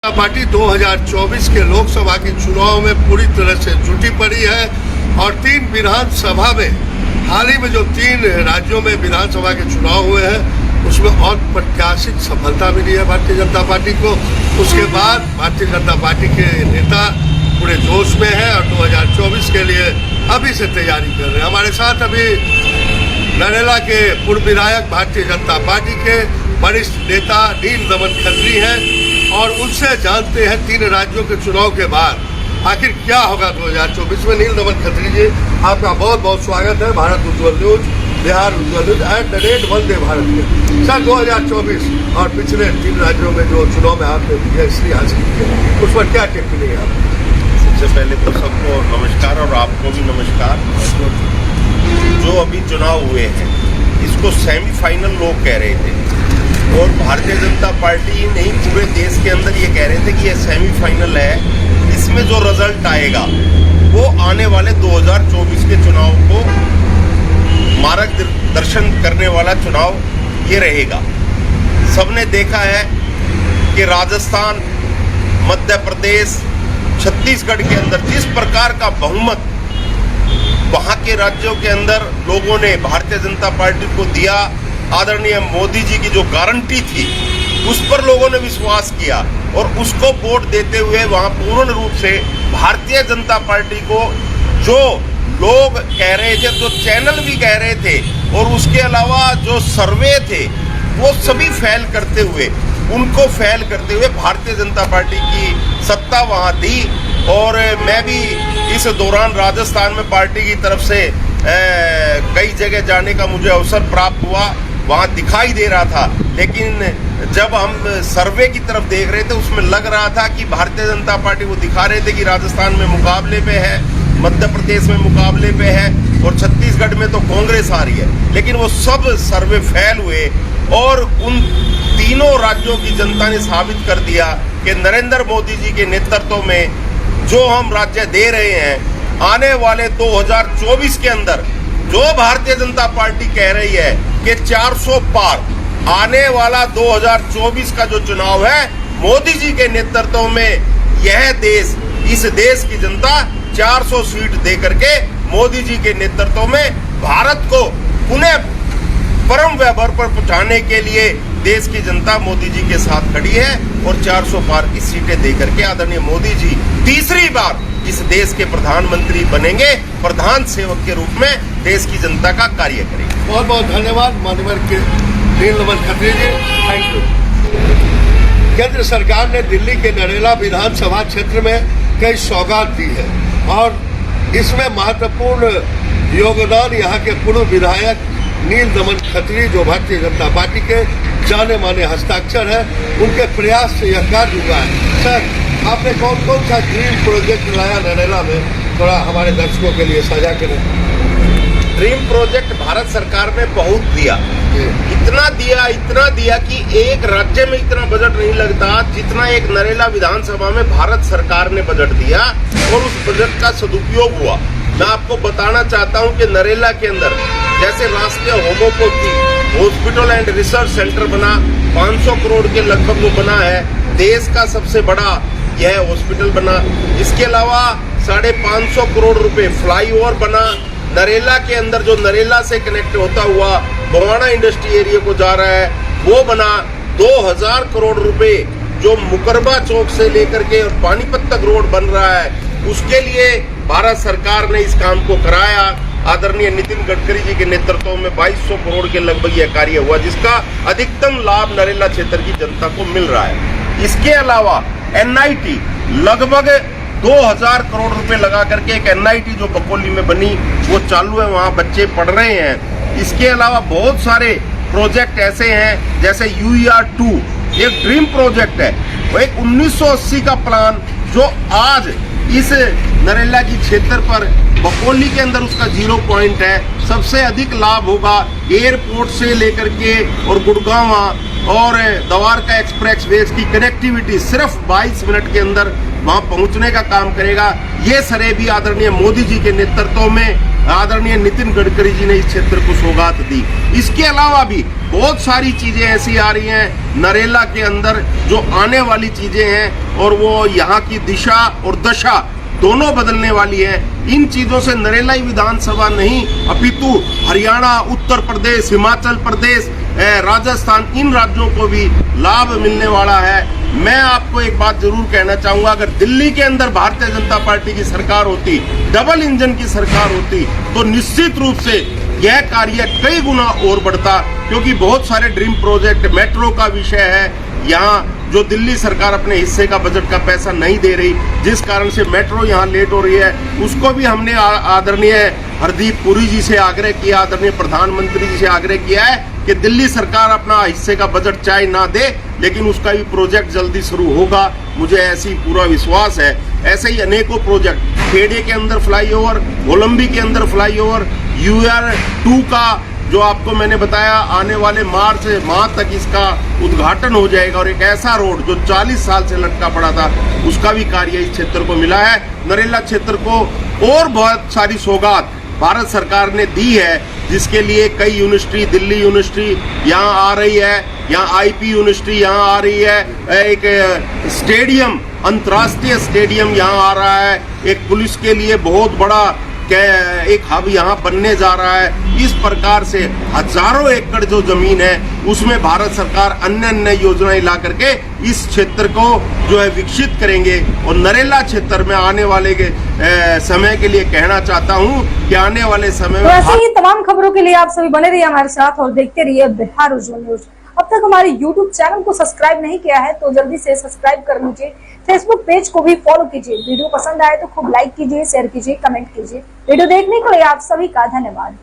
Party 2024 के लोकसभा के चुनाव में पूरी तरह से जुटी पड़ी है और 3 विधानसभा में हाल ही में जो 3 राज्यों में विधानसभा के चुनाव हुए हैं उसमें और प्रत्याशित सफलता मिली है भारतीय जनता पार्टी को। उसके बाद भारतीय जनता पार्टी के नेता पूरे जोश में हैं और 2024 के लिए अभी से तैयारी कर रहे हैं। हमारे साथ अभी नरेला के पूर्व विधायक भारतीय जनता पार्टी के वरिष्ठ नेता नील दमन खत्री हैं और उनसे जानते हैं 3 राज्यों के चुनाव के बाद आखिर क्या होगा 2024 में। नील दमन खत्री जी, आपका बहुत बहुत स्वागत है Bharat Ujjwal news, Bihar Ujjwal news and red Vande Bharat में। सर, 2024 और पिछले 3 राज्यों में जो चुनाव में आपने विजयश्री हासिल की है उस पर क्या टिप्पणी है आप? सबसे पहले तो सबको नमस्कार और आपको भी नमस्कार। जो अभी चुनाव हुए हैं इसको सेमीफाइनल लोग कह रहे थे और भारतीय जनता पार्टी नहीं पूरे देश के अंदर ये कह रहे थे कि ये सेमीफाइनल है, इसमें जो रिजल्ट आएगा वो आने वाले 2024 के चुनाव को मार्गदर्शन करने वाला चुनाव ये रहेगा। सबने देखा है कि राजस्थान, मध्य प्रदेश, छत्तीसगढ़ के अंदर जिस प्रकार का बहुमत वहाँ के राज्यों के अंदर लोगों ने भारतीय जनता पार्टी को दिया, आदरणीय मोदी जी की जो गारंटी थी उस पर लोगों ने विश्वास किया और उसको वोट देते हुए वहाँ पूर्ण रूप से भारतीय जनता पार्टी को जो लोग कह रहे थे, जो चैनल भी कह रहे थे और उसके अलावा जो सर्वे थे वो सभी फेल करते हुए, उनको फेल करते हुए भारतीय जनता पार्टी की सत्ता वहाँ थी। और मैं भी इस दौरान राजस्थान में पार्टी की तरफ से कई जगह जाने का मुझे अवसर प्राप्त हुआ, वहाँ दिखाई दे रहा था। लेकिन जब हम सर्वे की तरफ देख रहे थे उसमें लग रहा था कि भारतीय जनता पार्टी वो दिखा रहे थे कि राजस्थान में मुकाबले पे है, मध्य प्रदेश में मुकाबले पे है और छत्तीसगढ़ में तो कांग्रेस आ रही है, लेकिन वो सब सर्वे फेल हुए और उन तीनों राज्यों की जनता ने साबित कर दिया कि नरेंद्र मोदी जी के नेतृत्व में जो हम राज्य दे रहे हैं आने वाले 2024 के अंदर जो भारतीय जनता पार्टी कह रही है कि 400 पार आने वाला 2024 का जो चुनाव है मोदी जी के नेतृत्व में यह देश, इस देश की जनता 400 सीट दे करके मोदी जी के नेतृत्व में भारत को पुनः परम वैभव पर पहुंचाने के लिए देश की जनता मोदी जी के साथ खड़ी है और 400 पार की सीटें देकर के आदरणीय मोदी जी तीसरी बार इस देश के प्रधानमंत्री बनेंगे, प्रधान सेवक के रूप में देश की जनता का कार्य करेंगे। बहुत बहुत धन्यवाद माननीय के नील दमन खत्री जी, थैंक यू। केंद्र सरकार ने दिल्ली के नरेला विधानसभा क्षेत्र में कई सौगात दी है और इसमें महत्वपूर्ण योगदान यहाँ के पूर्व विधायक नील दमन खत्री जो भारतीय जनता पार्टी के जाने माने हस्ताक्षर है, उनके प्रयास से यह कार्य हुआ है। सर, आपने कौन कौन सा ड्रीम प्रोजेक्ट लाया नरेला में, थोड़ा हमारे दर्शकों के लिए साझा करें। ड्रीम प्रोजेक्ट भारत सरकार ने बहुत दिया, इतना दिया कि एक राज्य में इतना बजट नहीं लगता जितना एक नरेला विधानसभा में भारत सरकार ने बजट दिया और उस बजट का सदुपयोग हुआ। मैं आपको बताना चाहता हूं कि नरेला के अंदर जैसे राष्ट्रीय homeopathy hospital and research centre बना, 500 करोड़ के लगभग वो बना है, देश का सबसे बड़ा यह हॉस्पिटल बना। इसके अलावा 550 करोड़ रुपए फ्लाईओवर बना। नरेला के अंदर जो नरेला से कनेक्ट होता हुआ बवाना इंडस्ट्री एरिया को जा रहा है वो बना। 2000 करोड़ रुपए जो मुकरबा चौक से लेकर के और पानीपत तक रोड बन रहा है उसके लिए भारत सरकार ने इस काम को कराया। आदरणीय नितिन गडकरी जी के नेतृत्व में 2200 करोड़ के लगभग यह कार्य हुआ जिसका अधिकतम लाभ नरेला क्षेत्र की जनता को मिल रहा है। इसके अलावा NIT लगभग 2000 करोड़ रुपए लगा करके एक NIT जो बकोली में बनी वो चालू है, वहाँ बच्चे पढ़ रहे हैं। इसके अलावा बहुत सारे प्रोजेक्ट ऐसे हैं जैसे UER2 एक ड्रीम प्रोजेक्ट है, वो एक 1980 का प्लान जो आज इस नरेला की क्षेत्र पर बकोली के अंदर उसका 0 पॉइंट है। सबसे अधिक लाभ होगा एयरपोर्ट से लेकर के और गुड़गांव और द्वारका एक्सप्रेस वे की कनेक्टिविटी सिर्फ 22 मिनट के अंदर वहां पहुंचने का काम करेगा। ये सरे भी आदरणीय मोदी जी के नेतृत्व में आदरणीय नितिन गडकरी जी ने इस क्षेत्र को सौगात दी। इसके अलावा भी बहुत सारी चीजें ऐसी आ रही हैं नरेला के अंदर जो आने वाली चीजें हैं और वो यहाँ की दिशा और दशा दोनों बदलने वाली है। इन चीजों से नरेला ही विधानसभा नहीं अपितु हरियाणा, उत्तर प्रदेश, हिमाचल प्रदेश, राजस्थान, इन राज्यों को भी लाभ मिलने वाला है। मैं आपको एक बात जरूर कहना चाहूंगा, अगर दिल्ली के अंदर भारतीय जनता पार्टी की सरकार होती, डबल इंजन की सरकार होती, तो निश्चित रूप से यह कार्य कई गुना और बढ़ता, क्योंकि बहुत सारे ड्रीम प्रोजेक्ट, मेट्रो का विषय है, यहाँ जो दिल्ली सरकार अपने हिस्से का बजट का पैसा नहीं दे रही, जिस कारण से मेट्रो यहाँ लेट हो रही है, उसको भी हमने आदरणीय हरदीप पुरी जी से आग्रह किया, आदरणीय प्रधानमंत्री जी से आग्रह किया है कि दिल्ली सरकार अपना हिस्से का बजट चाहे ना दे, लेकिन उसका भी प्रोजेक्ट जल्दी शुरू होगा, मुझे ऐसी पूरा विश्वास है। ऐसे ही अनेकों प्रोजेक्ट, खेड़े के अंदर फ्लाईओवर, कोलंबी के अंदर फ्लाईओवर, UR2 का जो आपको मैंने बताया आने वाले मार्च माह तक इसका उद्घाटन हो जाएगा, और एक ऐसा रोड जो 40 साल से लटका पड़ा था उसका भी कार्य इस क्षेत्र को मिला है। नरेला क्षेत्र को और बहुत सारी सौगात भारत सरकार ने दी है, जिसके लिए कई यूनिवर्सिटी, दिल्ली यूनिवर्सिटी यहाँ आ रही है, यहाँ IP यूनिवर्सिटी यहाँ आ रही है, एक स्टेडियम, अंतर्राष्ट्रीय स्टेडियम यहाँ आ रहा है, एक पुलिस के लिए बहुत बड़ा एक हब यहाँ बनने जा रहा है। इस प्रकार से हजारों एकड़ जो जमीन है उसमें भारत सरकार अन्य अन्य योजनाएं ला करके इस क्षेत्र को जो है विकसित करेंगे। और नरेला क्षेत्र में आने वाले के समय के लिए कहना चाहता हूँ कि आने वाले समय में ऐसे ही तमाम खबरों के लिए आप सभी बने रहिए हमारे साथ और देखते रहिए बिहार उज्ज्वल न्यूज। अब तक हमारे YouTube चैनल को सब्सक्राइब नहीं किया है तो जल्दी से सब्सक्राइब कर लीजिए। फेसबुक पेज को भी फॉलो कीजिए। वीडियो पसंद आए तो खूब लाइक कीजिए, शेयर कीजिए, कमेंट कीजिए। वीडियो देखने के लिए आप सभी का धन्यवाद।